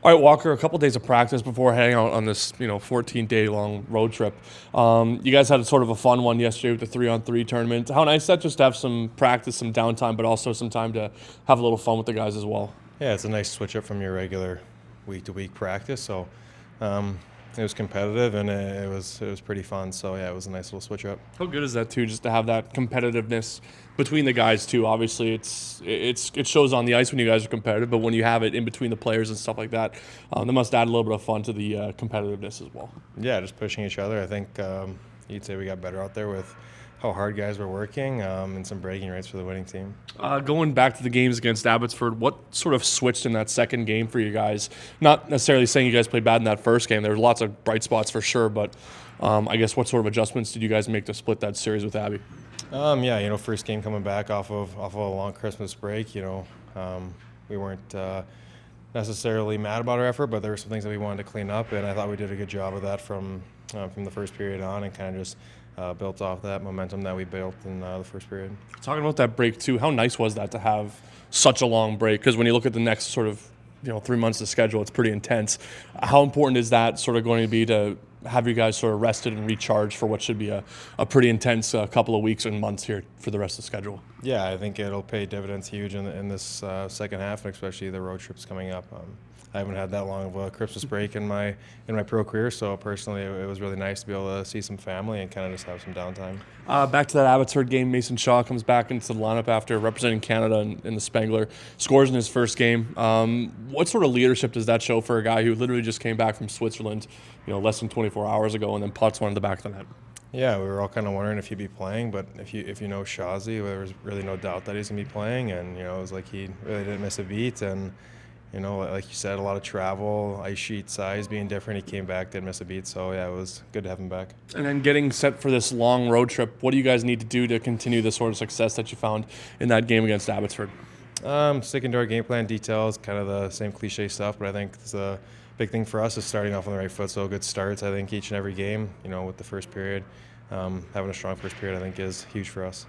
All right, Walker, a couple days of practice before heading out on this, 14-day long road trip. You guys had sort of a fun one yesterday with the 3-on-3 tournament. How nice that just to have some practice, some downtime, but also some time to have a little fun with the guys as well. Yeah, it's a nice switch up from your regular week to week practice. So um, it was competitive and it was pretty fun. So yeah, it was a nice little switch up. How good is that too, just to have that competitiveness between the guys too? Obviously, it shows on the ice when you guys are competitive, but when you have it in between the players and stuff like that, that must add a little bit of fun to the competitiveness as well. Yeah, just pushing each other. I think you'd say we got better out there with how hard guys were working and some bragging rights for the winning team. Going back to the games against Abbotsford, what sort of switched in that second game for you guys? Not necessarily saying you guys played bad in that first game. There were lots of bright spots for sure, but I guess what sort of adjustments did you guys make to split that series with Abby? Yeah, first game coming back off of a long Christmas break. We weren't necessarily mad about our effort, but there were some things that we wanted to clean up, and I thought we did a good job of that from the first period on, and kind of just built off that momentum that we built in the first period. Talking about that break too, how nice was that to have such a long break? Because when you look at the next sort of 3 months of schedule, it's pretty intense. How important is that sort of going to be to have you guys sort of rested and recharged for what should be a pretty intense couple of weeks and months here for the rest of the schedule? Yeah, I think it'll pay dividends huge in this second half, and especially the road trips coming up. I haven't had that long of a Christmas break in my pro career, so personally, it was really nice to be able to see some family and kind of just have some downtime. Back to that Abbotsford game, Mason Shaw comes back into the lineup after representing Canada in the Spengler, scores in his first game. What sort of leadership does that show for a guy who literally just came back from Switzerland, less than 24 hours ago, and then puts one in the back of the net? Yeah, we were all kind of wondering if he'd be playing, but if you know Shazi, there was really no doubt that he's gonna be playing, and it was like he really didn't miss a beat, and like you said, a lot of travel, ice sheet size being different. He came back, didn't miss a beat, so yeah, it was good to have him back. And then getting set for this long road trip, what do you guys need to do to continue the sort of success that you found in that game against Abbotsford? Sticking to our game plan details, kind of the same cliche stuff, but I think the big thing for us is starting off on the right foot. So good starts, I think, each and every game. With the first period, having a strong first period, I think, is huge for us.